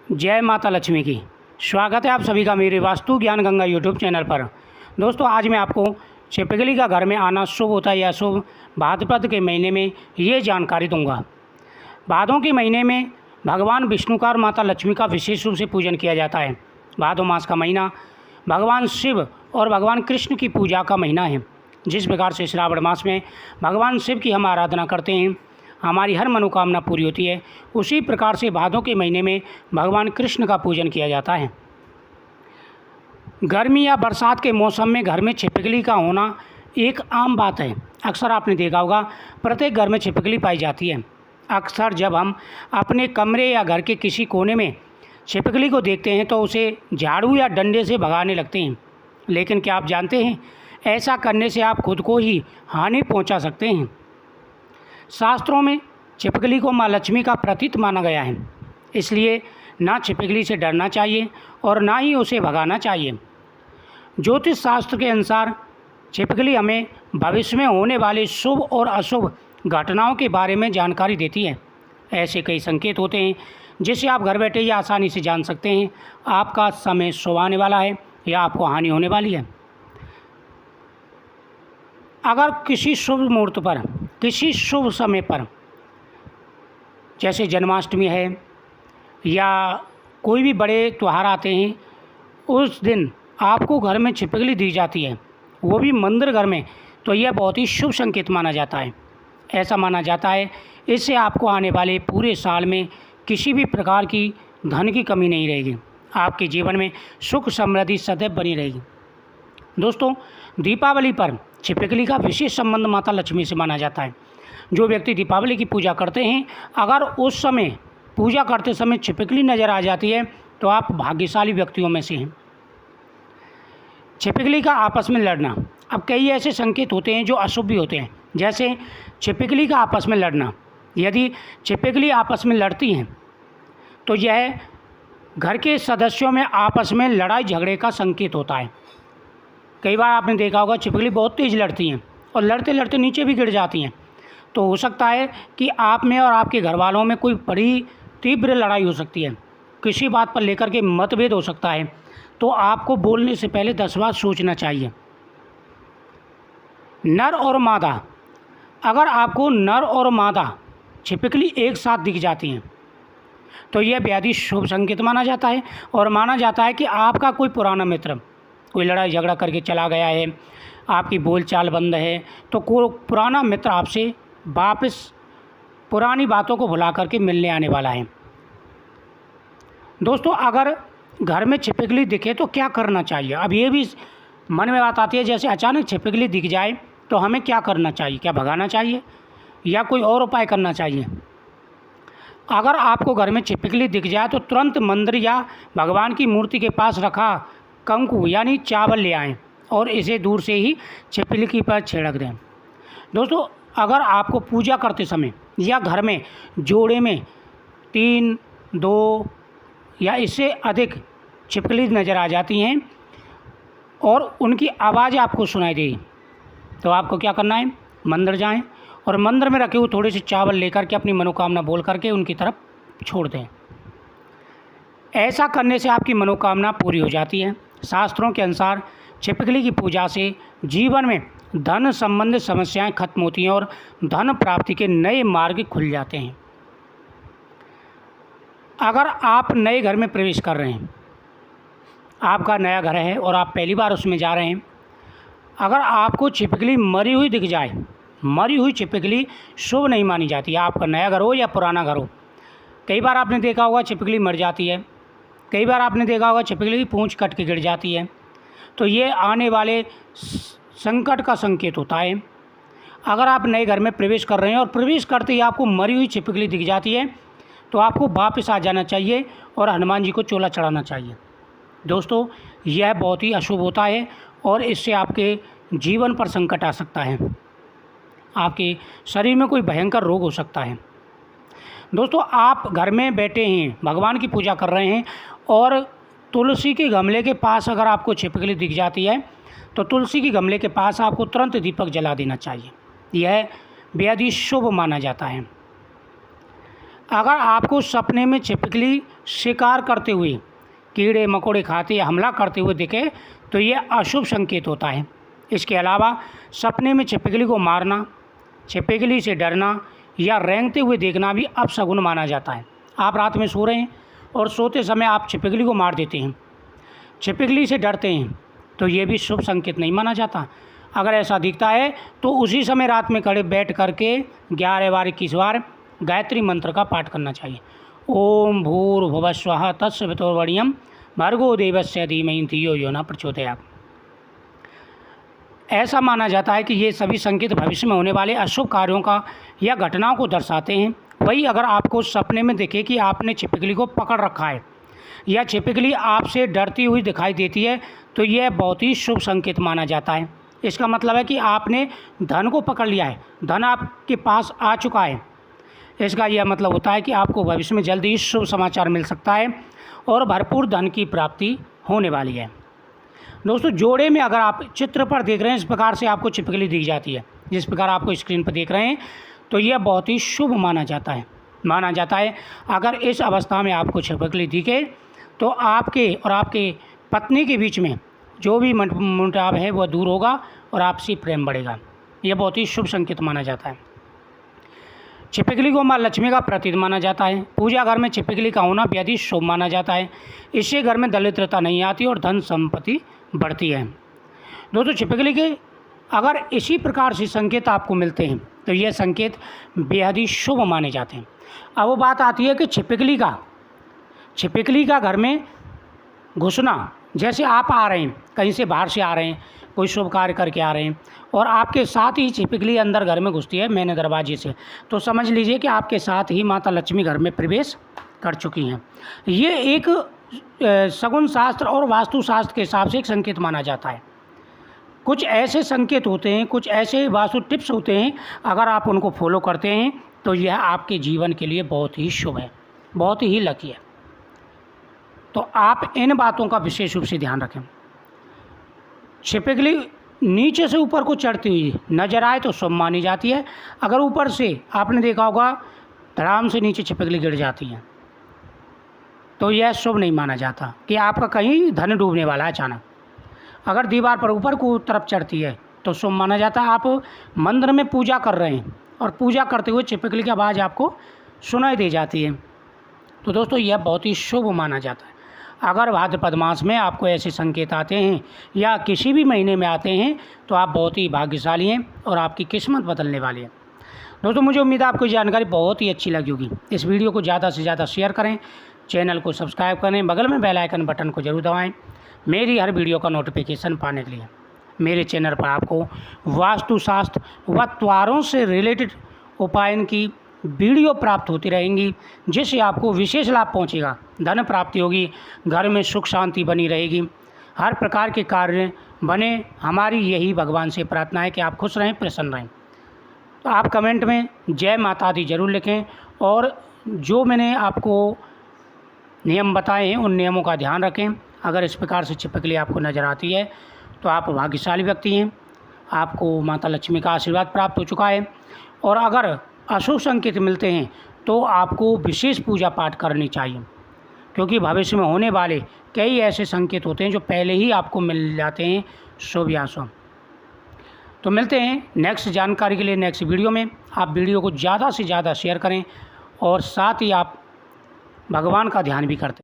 जय माता लक्ष्मी की। स्वागत है आप सभी का मेरे वास्तु ज्ञान गंगा यूट्यूब चैनल पर। दोस्तों, आज मैं आपको छिपकली का घर में आना शुभ होता है या अशुभ, भाद्रपद के महीने में ये जानकारी दूंगा। भादों के महीने में भगवान विष्णु का और माता लक्ष्मी का विशेष रूप से पूजन किया जाता है। भादों मास का महीना भगवान शिव और भगवान कृष्ण की पूजा का महीना है। जिस प्रकार से श्रावण मास में भगवान शिव की हम आराधना करते हैं, हमारी हर मनोकामना पूरी होती है, उसी प्रकार से भादों के महीने में भगवान कृष्ण का पूजन किया जाता है। गर्मी या बरसात के मौसम में घर में छिपकली का होना एक आम बात है। अक्सर आपने देखा होगा, प्रत्येक घर में छिपकली पाई जाती है। अक्सर जब हम अपने कमरे या घर के किसी कोने में छिपकली को देखते हैं तो उसे झाड़ू या डंडे से भगाने लगते हैं। लेकिन क्या आप जानते हैं, ऐसा करने से आप खुद को ही हानि पहुंचा सकते हैं। शास्त्रों में छिपकली को माँ लक्ष्मी का प्रतीक माना गया है, इसलिए ना छिपकली से डरना चाहिए और ना ही उसे भगाना चाहिए। ज्योतिष शास्त्र के अनुसार छिपकली हमें भविष्य में होने वाले शुभ और अशुभ घटनाओं के बारे में जानकारी देती है। ऐसे कई संकेत होते हैं जिसे आप घर बैठे ही आसानी से जान सकते हैं आपका समय शुभ आने वाला है या आपको हानि होने वाली है। अगर किसी शुभ मुहूर्त पर, किसी शुभ समय पर, जैसे जन्माष्टमी है या कोई भी बड़े त्यौहार आते हैं, उस दिन आपको घर में छिपकली दी जाती है, वो भी मंदिर घर में, तो यह बहुत ही शुभ संकेत माना जाता है। ऐसा माना जाता है इससे आपको आने वाले पूरे साल में किसी भी प्रकार की धन की कमी नहीं रहेगी। आपके जीवन में सुख समृद्धि सदैव बनी रहेगी। दोस्तों, दीपावली पर छिपकली का विशेष संबंध माता लक्ष्मी से माना जाता है। जो व्यक्ति दीपावली की पूजा करते हैं, अगर उस समय पूजा करते समय छिपकली नज़र आ जाती है तो आप भाग्यशाली व्यक्तियों में से हैं। छिपकली का आपस में लड़ना, अब कई ऐसे संकेत होते हैं जो अशुभ भी होते हैं। जैसे छिपकली का आपस में लड़ना, यदि छिपकली आपस में लड़ती हैं तो यह घर के सदस्यों में आपस में लड़ाई झगड़े का संकेत होता है। कई बार आपने देखा होगा, छिपकली बहुत तेज़ लड़ती हैं और लड़ते लड़ते नीचे भी गिर जाती हैं। तो हो सकता है कि आप में और आपके घर वालों में कोई बड़ी तीव्र लड़ाई हो सकती है, किसी बात पर लेकर के मतभेद हो सकता है। तो आपको बोलने से पहले 10 बार सोचना चाहिए। नर और मादा, अगर आपको नर और मादा छिपकली एक साथ दिख जाती हैं तो यह बेहद ही शुभ संकेत माना जाता है और माना जाता है कि आपका कोई पुराना मित्र कोई लड़ाई झगड़ा करके चला गया है, आपकी बोलचाल बंद है, तो कोई पुराना मित्र आपसे वापस पुरानी बातों को भुला करके मिलने आने वाला है। दोस्तों, अगर घर में छिपकली दिखे तो क्या करना चाहिए? अब ये भी मन में बात आती है, जैसे अचानक छिपकली दिख जाए तो हमें क्या करना चाहिए? क्या भगाना चाहिए या कोई और उपाय करना चाहिए? अगर आपको घर में छिपकली दिख जाए तो तुरंत मंदिर या भगवान की मूर्ति के पास रखा कंकु यानी चावल ले आएं और इसे दूर से ही छिपकली पर छिड़क दें। दोस्तों, अगर आपको पूजा करते समय या घर में जोड़े में 3, 2 या इससे अधिक छिपकली नज़र आ जाती हैं और उनकी आवाज़ आपको सुनाई देगी, तो आपको क्या करना है? मंदिर जाएं और मंदिर में रखे हुए थोड़े से चावल लेकर के अपनी मनोकामना बोल करके उनकी तरफ छोड़ दें। ऐसा करने से आपकी मनोकामना पूरी हो जाती है। शास्त्रों के अनुसार छिपकली की पूजा से जीवन में धन संबंधित समस्याएं खत्म होती हैं और धन प्राप्ति के नए मार्ग खुल जाते हैं। अगर आप नए घर में प्रवेश कर रहे हैं, आपका नया घर है और आप पहली बार उसमें जा रहे हैं, अगर आपको छिपकली मरी हुई दिख जाए, मरी हुई छिपकली शुभ नहीं मानी जाती है, आपका नया घर हो या पुराना घर हो। कई बार आपने देखा होगा छिपकली मर जाती है, कई बार आपने देखा होगा छिपकली की पूंछ कट के गिर जाती है, तो ये आने वाले संकट का संकेत होता है। अगर आप नए घर में प्रवेश कर रहे हैं और प्रवेश करते ही आपको मरी हुई छिपकली दिख जाती है तो आपको वापस आ जाना चाहिए और हनुमान जी को चोला चढ़ाना चाहिए। दोस्तों, यह बहुत ही अशुभ होता है और इससे आपके जीवन पर संकट आ सकता है, आपके शरीर में कोई भयंकर रोग हो सकता है। दोस्तों, आप घर में बैठे हैं, भगवान की पूजा कर रहे हैं और तुलसी के गमले के पास अगर आपको छिपकली दिख जाती है तो तुलसी के गमले के पास आपको तुरंत दीपक जला देना चाहिए। यह बेहद ही शुभ माना जाता है। अगर आपको सपने में छिपकली शिकार करते हुए, कीड़े मकोड़े खाते या हमला करते हुए दिखे तो ये अशुभ संकेत होता है। इसके अलावा सपने में छिपकली को मारना, छिपकली से डरना या रेंगते हुए देखना भी अपशगुन माना जाता है। आप रात में सो रहे हैं और सोते समय आप छिपकली को मार देते हैं, छिपकली से डरते हैं, तो ये भी शुभ संकेत नहीं माना जाता। अगर ऐसा दिखता है तो उसी समय रात में खड़े बैठ करके 11 बार 21 बार गायत्री मंत्र का पाठ करना चाहिए। ओम भूर्भुवः स्वः तत्सवितुर्वरेण्यं भर्गो देवस्य धीमहि धियो यो न प्रचोदयात्। ऐसा माना जाता है कि ये सभी संकेत भविष्य में होने वाले अशुभ कार्यों का या घटनाओं को दर्शाते हैं। वही अगर आपको सपने में दिखे कि आपने छिपकली को पकड़ रखा है या छिपकली आपसे डरती हुई दिखाई देती है तो यह बहुत ही शुभ संकेत माना जाता है। इसका मतलब है कि आपने धन को पकड़ लिया है, धन आपके पास आ चुका है। इसका यह मतलब होता है कि आपको भविष्य में जल्दी ही शुभ समाचार मिल सकता है और भरपूर धन की प्राप्ति होने वाली है। दोस्तों, जोड़े में अगर आप चित्र पर देख रहे हैं, इस प्रकार से आपको छिपकली दिख जाती है, जिस प्रकार आपको स्क्रीन पर देख रहे हैं, तो यह बहुत ही शुभ माना जाता है। अगर इस अवस्था में आपको छिपकली दिखे तो आपके और आपके पत्नी के बीच में जो भी मनमुटाव है वह दूर होगा और आपसी प्रेम बढ़ेगा। यह बहुत ही शुभ संकेत माना जाता है। छिपकली को माँ लक्ष्मी का प्रतीक माना जाता है। पूजा घर में छिपकली का होना बेहद ही शुभ माना जाता है। इससे घर में दरिद्रता नहीं आती और धन संपत्ति बढ़ती है। दोस्तों, छिपकली के अगर इसी प्रकार से संकेत आपको मिलते हैं तो यह संकेत बेहद ही शुभ माने जाते हैं। अब वो बात आती है कि छिपकली का घर में घुसना, जैसे आप आ रहे हैं, कहीं से बाहर से आ रहे हैं, कोई शुभ कार्य करके आ रहे हैं और आपके साथ ही छिपकली अंदर घर में घुसती है मैन दरवाजे से, तो समझ लीजिए कि आपके साथ ही माता लक्ष्मी घर में प्रवेश कर चुकी हैं। ये एक शगुन शास्त्र और वास्तु शास्त्र के हिसाब से एक संकेत माना जाता है। कुछ ऐसे संकेत होते हैं, कुछ ऐसे वास्तु टिप्स होते हैं, अगर आप उनको फॉलो करते हैं तो यह आपके जीवन के लिए बहुत ही शुभ है, बहुत ही लकी है। तो आप इन बातों का विशेष रूप से ध्यान रखें। छिपकली नीचे से ऊपर को चढ़ती हुई नजर आए तो शुभ मानी जाती है। अगर ऊपर से आपने देखा होगा धड़ाम से नीचे छिपकली गिर जाती है तो यह शुभ नहीं माना जाता कि आपका कहीं धन डूबने वाला है अचानक। अगर दीवार पर ऊपर को तरफ चढ़ती है तो शुभ माना जाता है। आप मंदिर में पूजा कर रहे हैं और पूजा करते हुए छिपकली की आवाज़ आपको सुनाई दे जाती है तो दोस्तों यह बहुत ही शुभ माना जाता है। अगर भाद्रपद मास में आपको ऐसे संकेत आते हैं या किसी भी महीने में आते हैं तो आप बहुत ही भाग्यशाली हैं और आपकी किस्मत बदलने वाली है। दोस्तों, मुझे उम्मीद है आपको ये जानकारी बहुत ही अच्छी लगी होगी। इस वीडियो को ज़्यादा से ज़्यादा शेयर करें, चैनल को सब्सक्राइब करें, बगल में बेल आइकन बटन को जरूर दबाएं मेरी हर वीडियो का नोटिफिकेशन पाने के लिए। मेरे चैनल पर आपको वास्तुशास्त्र व त्वारों से रिलेटेड उपायन की वीडियो प्राप्त होती रहेंगी, जिससे आपको विशेष लाभ पहुंचेगा, धन प्राप्ति होगी, घर में सुख शांति बनी रहेगी, हर प्रकार के कार्य बने। हमारी यही भगवान से प्रार्थना है कि आप खुश रहें, प्रसन्न रहें। तो आप कमेंट में जय माता दी जरूर लिखें और जो मैंने आपको नियम बताए हैं उन नियमों का ध्यान रखें। अगर इस प्रकार से छिपकली आपको नज़र आती है तो आप भाग्यशाली व्यक्ति हैं, आपको माता लक्ष्मी का आशीर्वाद प्राप्त हो चुका है। और अगर अशुभ संकेत मिलते हैं तो आपको विशेष पूजा पाठ करनी चाहिए, क्योंकि भविष्य में होने वाले कई ऐसे संकेत होते हैं जो पहले ही आपको मिल जाते हैं, शुभ या अशुभ। तो मिलते हैं नेक्स्ट जानकारी के लिए नेक्स्ट वीडियो में। आप वीडियो को ज़्यादा से ज़्यादा शेयर करें और साथ ही आप भगवान का ध्यान भी करते हैं।